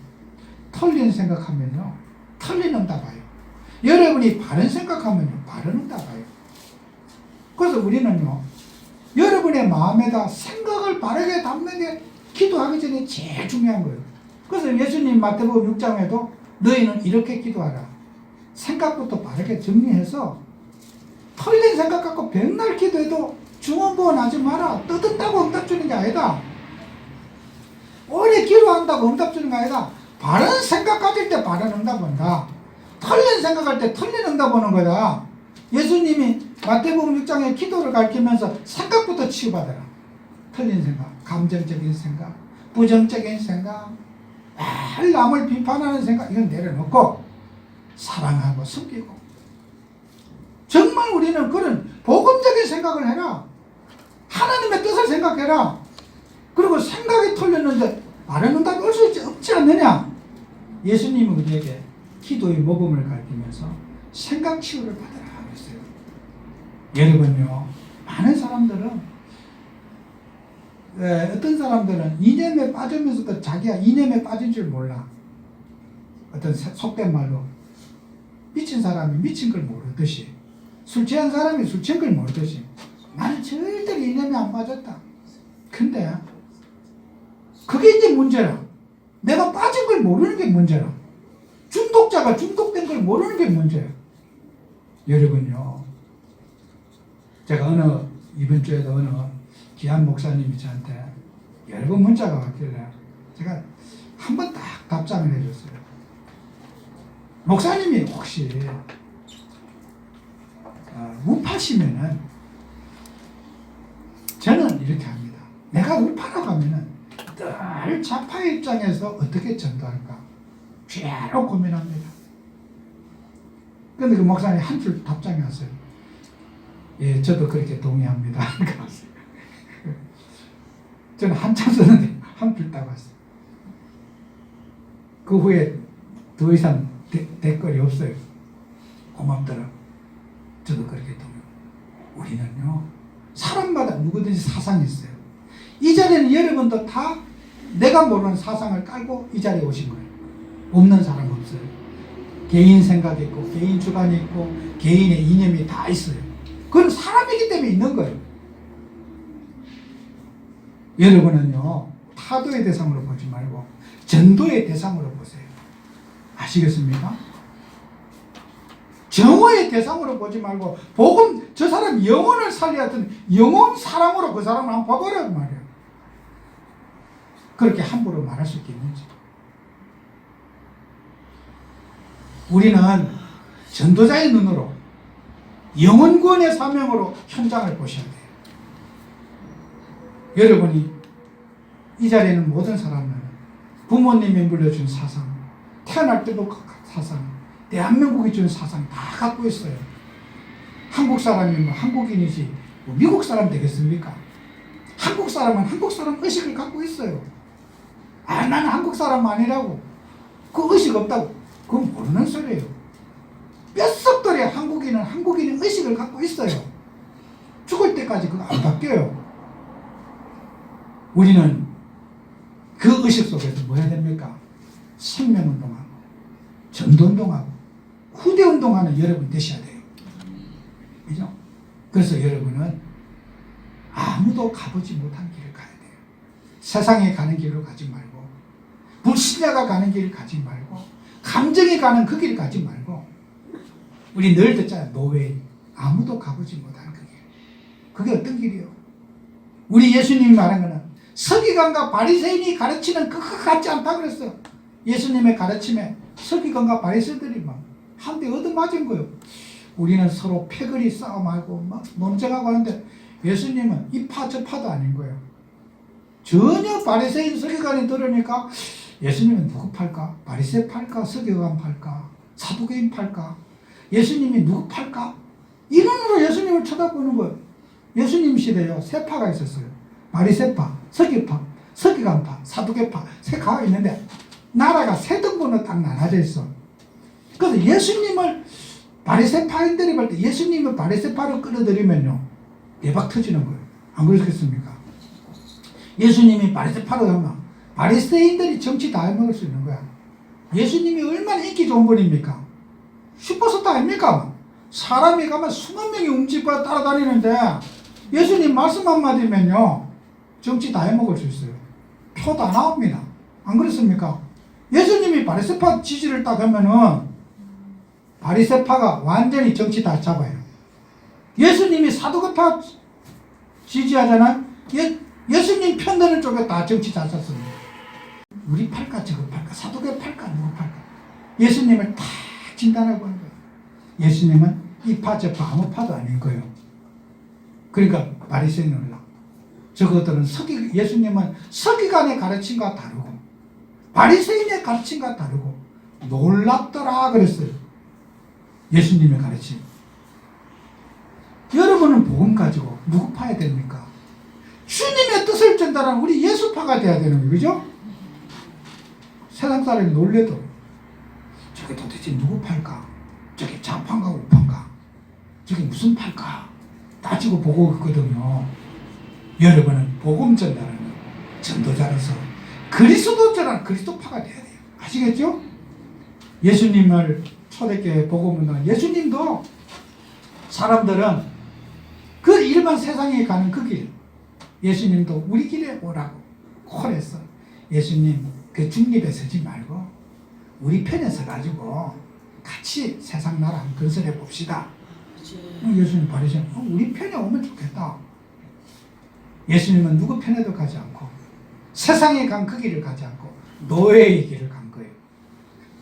틀린 생각하면요, 틀린 응답 와요. 여러분이 바른 생각하면요, 바른 응답 와요. 그래서 우리는요, 여러분의 마음에다 생각을 바르게 담는 게 기도하기 전에 제일 중요한 거예요. 그래서 예수님 마태복음 6장에도 너희는 이렇게 기도하라. 생각부터 바르게 정리해서, 틀린 생각 갖고 백날 기도해도 중언부언 하지 마라. 떠든다고 응답 주는 게 아니다. 오래 기도한다고 응답 주는 게 아니다. 바른 생각 가질 때 바른 응답 온다. 틀린 생각할 때 틀린 응답 오는 거다. 예수님이 마태복음 6장에 기도를 가르치면서 생각부터 치유받아라. 틀린 생각, 감정적인 생각, 부정적인 생각, 남을 비판하는 생각, 이건 내려놓고 사랑하고 섬기고, 정말 우리는 그런 복음적인 생각을 해라. 하나님의 뜻을 생각해라. 그리고 생각이 틀렸는데 바른 응답이 올 수 없지 않느냐? 예수님은 우리에게 기도의 모범을 가르치면서 생각 치유를 받으라 그랬어요. 여러분요, 많은 사람들은, 어떤 사람들은 이념에 빠지면서도 자기가 이념에 빠진 줄 몰라. 어떤 속된 말로 미친 사람이 미친 걸 모르듯이, 술 취한 사람이 술 취한 걸 모르듯이 나는 절대로 이념에 안 빠졌다. 근데 그게 이제 문제라. 내가 빠진 걸 모르는 게 문제라. 중독자가 중독된 걸 모르는 게 문제야. 여러분요, 제가 이번 주에도 어느 귀한 목사님이 저한테 여러 번 문자가 왔길래 제가 한 번 딱 답장을 해줬어요. 목사님이 혹시 우파시면은, 저는 이렇게 합니다. 내가 우파라고 하면은 늘 좌파의 입장에서 어떻게 전도할까 죄로 고민합니다. 그런데 그 목사님이 한 줄 답장이 왔어요. 예, 저도 그렇게 동의합니다. 저는 한참 썼는데 한 줄 딱 왔어요. 그 후에 더 이상 댓글이 없어요. 고맙더라고. 저도 그렇게 동의합니다. 우리는요, 사람마다 누구든지 사상이 있어요. 이 자리에는 여러분도 다 내가 모르는 사상을 깔고 이 자리에 오신 거예요. 없는 사람 없어요. 개인 생각이 있고, 개인 주관이 있고, 개인의 이념이 다 있어요. 그건 사람이기 때문에 있는 거예요. 여러분은요, 타도의 대상으로 보지 말고 전도의 대상으로 보세요. 아시겠습니까? 정오의 대상으로 보지 말고, 복음, 저 사람 영혼을 살려야 하던 영혼 사랑으로 그 사람을 한번 봐보라고 말이에요. 그렇게 함부로 말할 수 있겠는지. 우리는 전도자의 눈으로, 영혼 구원의 사명으로 현장을 보셔야 돼요. 여러분이 이 자리에 있는 모든 사람은 부모님이 물려준 사상, 태어날 때도 사상, 대한민국이 준 사상 다 갖고 있어요. 한국 사람이면 한국인이지 뭐 미국 사람 되겠습니까? 한국 사람은 한국 사람 의식을 갖고 있어요. 나는 한국 사람 아니라고, 그 의식 없다고, 그건 모르는 소리예요. 뼛속들에 한국인은 한국인의 의식을 갖고 있어요. 죽을 때까지 그거 안 바뀌어요. 우리는 그 의식 속에서 뭐 해야 됩니까? 생명운동하고 전도운동하고 후대운동하는 여러분 되셔야 돼요. 그죠? 그래서 여러분은 아무도 가보지 못한 길을 가야 돼요. 세상에 가는 길로 가지 말고, 불신자가 가는 길을 가지 말고, 감정이 가는 그 길을 가지 말고, 우리 늘 듣잖아요. 노웨이. 아무도 가보지 못한 그 길. 그게 어떤 길이요? 우리 예수님이 말한 거는 서기관과 바리새인이 가르치는 그거 같지 않다 그랬어요. 예수님의 가르침에 서기관과 바리새인들이 막 한 대 얻어맞은 거예요. 우리는 서로 패거리 싸움하고 막 논쟁하고 하는데 예수님은 이 파 저 파도 아닌 거예요. 전혀 바리새인 서기관이 들으니까 예수님은 누구 팔까? 바리새 팔까? 서기관 팔까? 사두개인 팔까? 예수님이 누구 팔까? 이론으로 예수님을 쳐다보는 거예요. 예수님 시대에요. 세 파가 있었어요. 바리새파, 서기파, 서기관파, 사두개파 세 가가 있는데 나라가 세 등분으로 딱 나눠져 있어. 그래서 예수님을 바리새파인들이 볼 때 예수님을 바리새파로 끌어들이면요 대박 터지는 거예요. 안 그렇겠습니까? 예수님이 바리새파로 하면 바리새인들이 정치 다 해먹을 수 있는 거야. 예수님이 얼마나 인기 좋은 분입니까? 슈퍼스타 아닙니까? 사람이 가면 수만 명이 움직이고 따라다니는데 예수님 말씀 한마디면요 정치 다 해먹을 수 있어요. 표 다 나옵니다. 안 그렇습니까? 예수님이 바리새파 지지를 딱 하면은 바리새파가 완전히 정치 다 잡아요. 예수님이 사두개파 지지하잖아요. 예수님 편드는 쪽에 다 정치 다 짰습니다. 우리 팔까 저거 팔까 사두개 팔까 누구 팔까 예수님을 다 진단하고 하는 거예요. 예수님은 이 파 저 파 아무 파도 아닌 거예요. 그러니까 바리새인을 저것들은 예수님은 서기관의 가르침과 다르고 바리새인의 가르침과 다르고 놀랍더라 그랬어요. 예수님의 가르침. 여러분은 복음 가지고 누구 파야 됩니까? 주님의 뜻을 전달하는 우리 예수파가 돼야 되는 거예요. 그죠? 세상 사람이 놀래도 저게 도대체 누구 팔까? 저게 좌파인가 우파인가? 저게 무슨 팔까? 따지고 보고 있거든요. 여러분은 복음 전달하는 전도자로서 그리스도처럼 그리스도파가 돼야 돼요. 아시겠죠? 예수님을 초대교회 복음은 예수님도 사람들은 그 일반 세상에 가는 그 길 예수님도 우리 길에 오라고 콜했어. 예수님 그 중립에 서지 말고 우리 편에 서가지고 같이 세상 나라 한번 건설해 봅시다. 예수님 바리새인 우리 편에 오면 좋겠다. 예수님은 누구 편에도 가지 않고 세상에 간 그 길을 가지 않고 노예의 길을 간 거예요.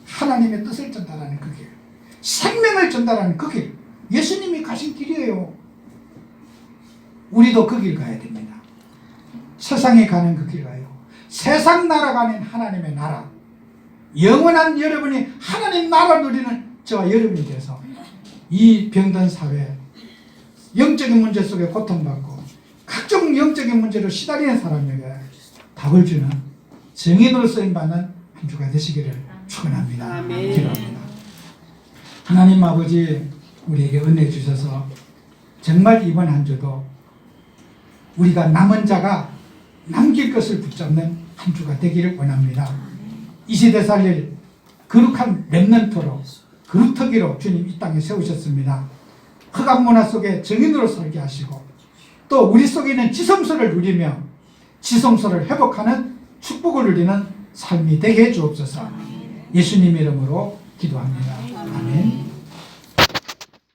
하나님의 뜻을 전달하는 그 길, 생명을 전달하는 그 길, 예수님이 가신 길이에요. 우리도 그 길 가야 됩니다. 세상에 가는 그 길 가요. 세상 나라가 아닌 하나님의 나라, 영원한 여러분이 하나님 나라를 누리는 저와 여러분이 돼서 이 병든 사회, 영적인 문제 속에 고통받고 각종 영적인 문제로 시달리는 사람에게 답을 주는 정인으로 쓰임받는 한 주가 되시기를 축원합니다. 기도합니다. 하나님 아버지 우리에게 은혜 주셔서 정말 이번 한 주도 우리가 남은 자가 남길 것을 붙잡는 한 주가 되기를 원합니다. 이 시대 살릴 거룩한 렘넌트로 그루터기로 주님 이 땅에 세우셨습니다. 흑암 문화 속에 정인으로 살게 하시고 또 우리 속에 있는 지성소를 누리며 지성소를 회복하는 축복을 누리는 삶이 되게 해 주옵소서. 예수님 이름으로 기도합니다. 아멘.